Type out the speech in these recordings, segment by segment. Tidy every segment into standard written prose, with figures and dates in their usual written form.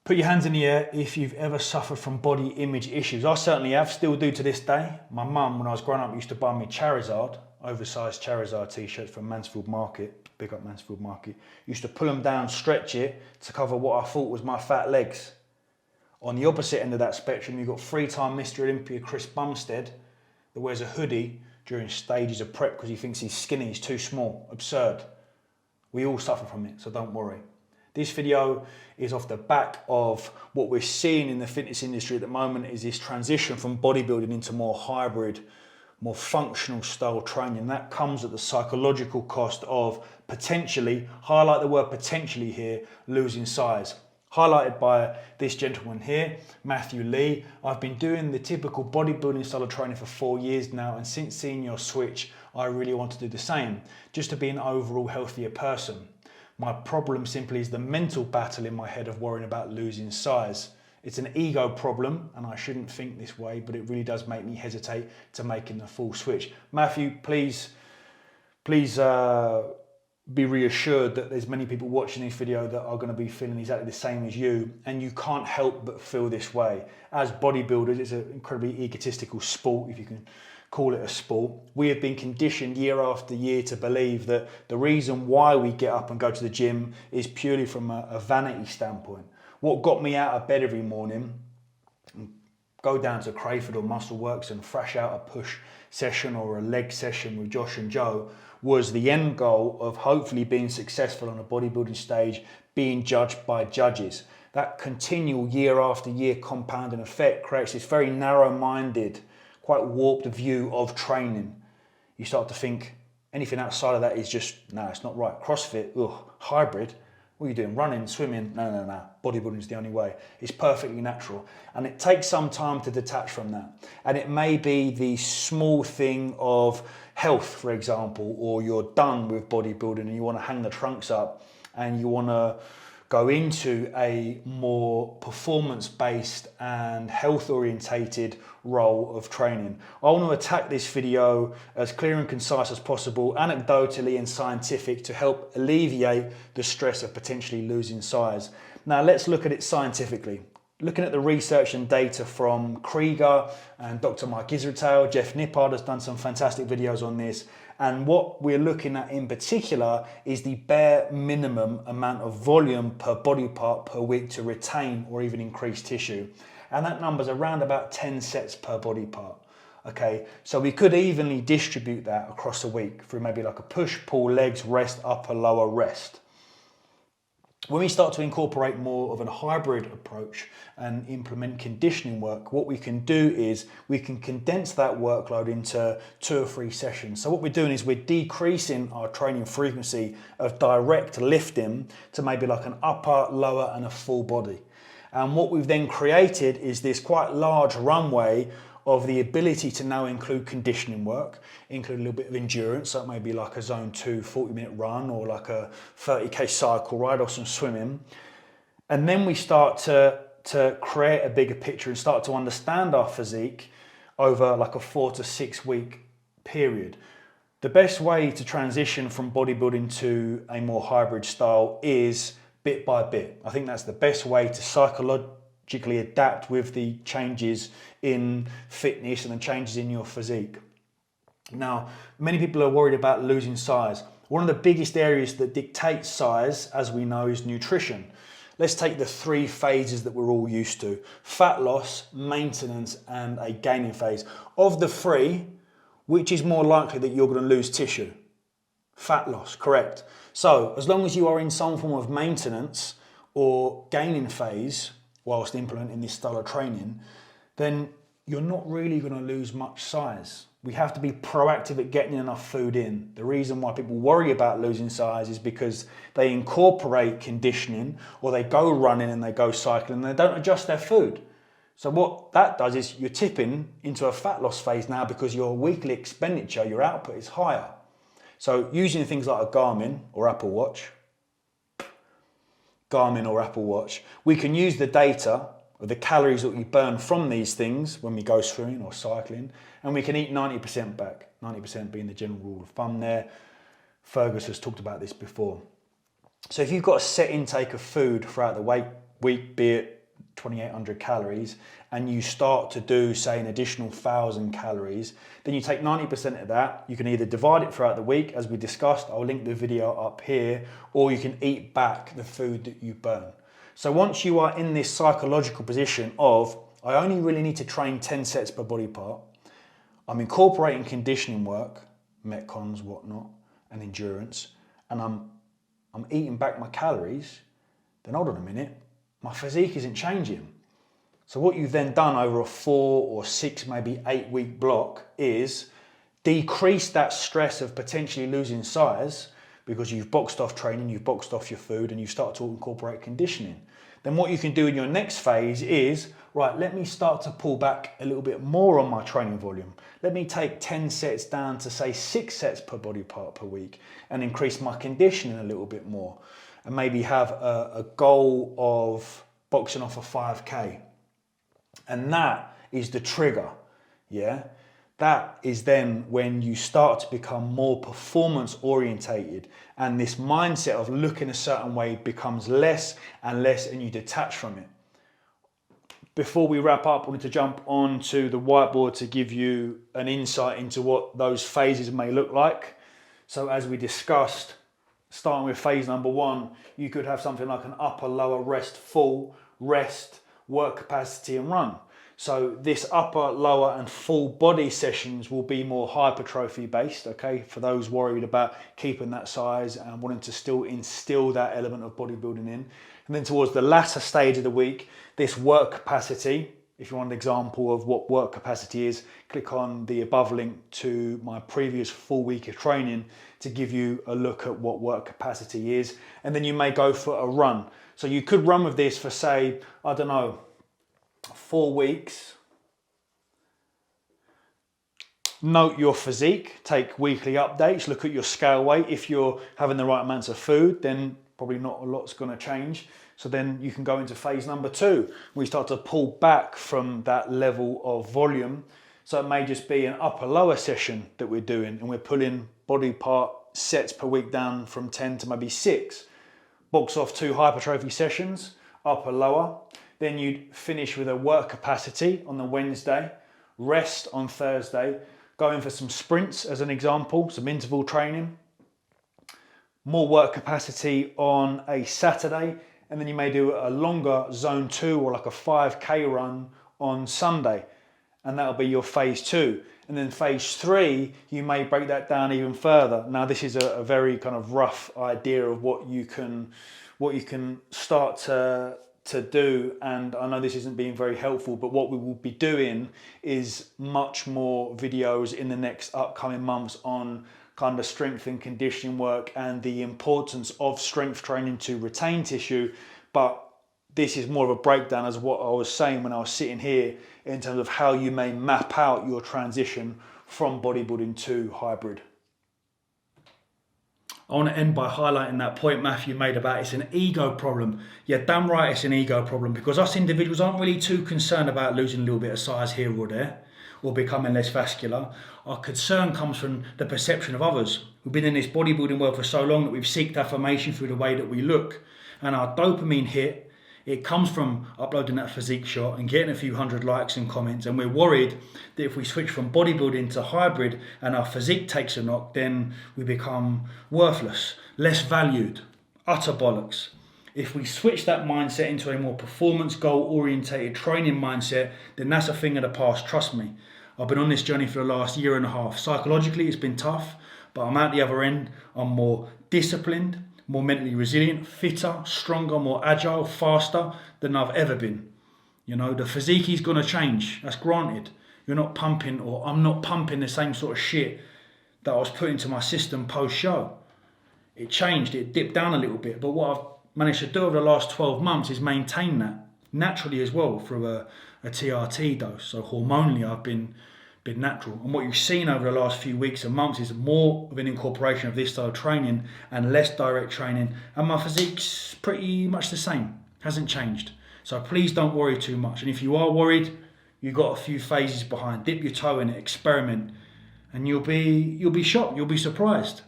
Put your hands in the air if you've ever suffered from body image issues. I certainly have, still do to this day. My mum, when I was growing up, used to buy me Charizard, oversized Charizard t-shirts from Mansfield Market, big up Mansfield Market. Used to pull them down, stretch it to cover what I thought was my fat legs. On the opposite end of that spectrum, you've got three-time Mr. Olympia Chris Bumstead that wears a hoodie during stages of prep because he thinks he's skinny, he's too small. Absurd. We all suffer from it, so don't worry. This video is off the back of what we're seeing in the fitness industry at the moment is this transition from bodybuilding into more hybrid, more functional style training. That comes at the psychological cost of potentially, highlight the word potentially here, losing size. Highlighted by this gentleman here, Matthew Lee. I've been doing the typical bodybuilding style of training for 4 years now, and since seeing your switch, I really want to do the same, just to be an overall healthier person. My problem simply is the mental battle in my head of worrying about losing size. It's an ego problem, and I shouldn't think this way, but it really does make me hesitate to making the full switch. Matthew, please be reassured that there's many people watching this video that are going to be feeling exactly the same as you, and you can't help but feel this way. As bodybuilders, it's an incredibly egotistical sport, if you can call it a sport. We have been conditioned year after year to believe that the reason why we get up and go to the gym is purely from a vanity standpoint. What got me out of bed every morning, go down to Crayford or Muscle Works and thrash out a push session or a leg session with Josh and Joe, was the end goal of hopefully being successful on a bodybuilding stage, being judged by judges. That continual year after year compounding effect creates this very narrow-minded, quite warped view of training. You start to think anything outside of that is just, no, it's not right. CrossFit, ugh, hybrid, what are you doing? Running, swimming? No. Bodybuilding is the only way. It's perfectly natural. And it takes some time to detach from that. And it may be the small thing of health, for example, or you're done with bodybuilding and you want to hang the trunks up and you want to go into a more performance-based and health-orientated role of training. I want to attack this video as clear and concise as possible, anecdotally and scientific, to help alleviate the stress of potentially losing size. Now let's look at it scientifically. Looking at the research and data from Krieger and Dr. Mike Israel, Jeff Nippard has done some fantastic videos on this. And what we're looking at in particular is the bare minimum amount of volume per body part per week to retain or even increase tissue. And that number's around about 10 sets per body part. Okay, so we could evenly distribute that across a week through maybe like a push, pull, legs, rest, upper, lower, rest. When we start to incorporate more of a hybrid approach and implement conditioning work, what we can do is we can condense that workload into 2 or 3 sessions. So what we're doing is we're decreasing our training frequency of direct lifting to maybe like an upper, lower and a full body. And what we've then created is this quite large runway of the ability to now include conditioning work, include a little bit of endurance, so it may be like a zone 2 40-minute run or like a 30k cycle ride or some swimming. And then we start to create a bigger picture and start to understand our physique over like a 4 to 6 week period. The best way to transition from bodybuilding to a more hybrid style is bit by bit. I think that's the best way to psychologically adapt with the changes in fitness and the changes in your physique. Now, many people are worried about losing size. One of the biggest areas that dictates size, as we know, is nutrition. Let's take the 3 phases that we're all used to: fat loss, maintenance, and a gaining phase. Of the 3, which is more likely that you're going to lose tissue? Fat loss, correct. So as long as you are in some form of maintenance or gaining phase whilst implementing this style of training, then you're not really going to lose much size. We have to be proactive at getting enough food in. The reason why people worry about losing size is because they incorporate conditioning or they go running and they go cycling and they don't adjust their food. So what that does is you're tipping into a fat loss phase now because your weekly expenditure, your output is higher. So using things like a Garmin or Apple Watch, we can use the data of the calories that we burn from these things when we go swimming or cycling, and we can eat 90% back, 90% being the general rule of thumb there. Fergus has talked about this before. So if you've got a set intake of food throughout the week, be it 2,800 calories, and you start to do, say, an additional 1,000 calories, then you take 90% of that. You can either divide it throughout the week, as we discussed, I'll link the video up here, or you can eat back the food that you burn. So once you are in this psychological position of, I only really need to train 10 sets per body part, I'm incorporating conditioning work, metcons, whatnot, and endurance, and I'm eating back my calories, then hold on a minute, my physique isn't changing. So what you've then done over a 4 or 6, maybe 8 week block is decrease that stress of potentially losing size because you've boxed off training, you've boxed off your food, and you start to incorporate conditioning. Then what you can do in your next phase is, right, let me start to pull back a little bit more on my training volume. Let me take 10 sets down to say 6 sets per body part per week and increase my conditioning a little bit more. And maybe have a goal of boxing off a 5K. And that is the trigger, yeah? That is then when you start to become more performance orientated, and this mindset of looking a certain way becomes less and less, and you detach from it. Before we wrap up, I wanted to jump onto the whiteboard to give you an insight into what those phases may look like. So as we discussed, starting with phase number 1, you could have something like an upper, lower, rest, full, rest, work capacity and run. So this upper, lower and full body sessions will be more hypertrophy based, okay? For those worried about keeping that size and wanting to still instill that element of bodybuilding in. And then towards the latter stage of the week, this work capacity, if you want an example of what work capacity is, click on the above link to my previous full week of training to give you a look at what work capacity is. And then you may go for a run. So you could run with this for, say, I don't know, 4 weeks. Note your physique, take weekly updates, look at your scale weight. If you're having the right amounts of food, then probably not a lot's going to change. So then you can go into phase number 2. We start to pull back from that level of volume. So it may just be an upper lower session that we're doing, and we're pulling body part sets per week down from 10 to maybe 6. Box off 2 hypertrophy sessions, upper lower. Then you'd finish with a work capacity on the Wednesday, rest on Thursday, go in for some sprints as an example, some interval training, more work capacity on a Saturday, and then you may do a longer zone 2 or like a 5K run on Sunday, and that'll be your phase 2. And then phase 3, you may break that down even further. Now this is a very kind of rough idea of what you can start to do, and I know this isn't being very helpful, but what we will be doing is much more videos in the next upcoming months on kind of strength and conditioning work and the importance of strength training to retain tissue. But this is more of a breakdown as what I was saying when I was sitting here in terms of how you may map out your transition from bodybuilding to hybrid. I want to end by highlighting that point Matthew made about it's an ego problem. Yeah, damn right it's an ego problem, because us individuals aren't really too concerned about losing a little bit of size here or there or becoming less vascular. Our concern comes from the perception of others. We've been in this bodybuilding world for so long that we've sought affirmation through the way that we look. And our dopamine hit, it comes from uploading that physique shot and getting a few hundred likes and comments, and we're worried that if we switch from bodybuilding to hybrid and our physique takes a knock, then we become worthless, less valued, utter bollocks. If we switch that mindset into a more performance goal orientated training mindset, then that's a thing of the past, trust me. I've been on this journey for the last 1.5 years. Psychologically, it's been tough, but I'm at the other end. I'm more disciplined, more mentally resilient, fitter, stronger, more agile, faster than I've ever been. You know, the physique is going to change, that's granted. You're not pumping, or I'm not pumping the same sort of shit that I was putting into my system post-show. It changed, it dipped down a little bit, but what I've managed to do over the last 12 months is maintain that naturally as well through a TRT dose. So hormonally I've been natural. And what you've seen over the last few weeks and months is more of an incorporation of this style of training and less direct training. And my physique's pretty much the same, hasn't changed. So please don't worry too much. And if you are worried, you've got a few phases behind. Dip your toe in it, experiment, and you'll be shocked, you'll be surprised.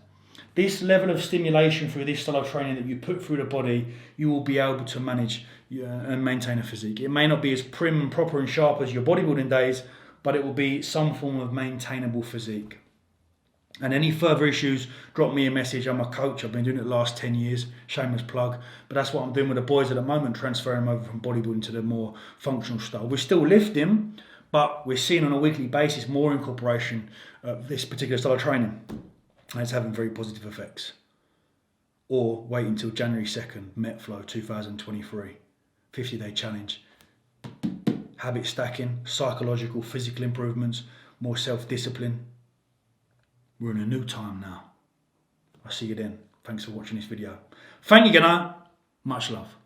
This level of stimulation through this style of training that you put through the body, you will be able to manage and maintain a physique. It may not be as prim and proper and sharp as your bodybuilding days, but it will be some form of maintainable physique. And any further issues, drop me a message. I'm a coach. I've been doing it the last 10 years. Shameless plug. But that's what I'm doing with the boys at the moment, transferring them over from bodybuilding to the more functional style. We're still lifting, but we're seeing on a weekly basis more incorporation of this particular style of training. And it's having very positive effects. Or wait until January 2nd, MetFlow 2023. 50-day challenge. Habit stacking, psychological, physical improvements, more self-discipline. We're in a new time now. I'll see you then. Thanks for watching this video. Thank you, Gunnar. Much love.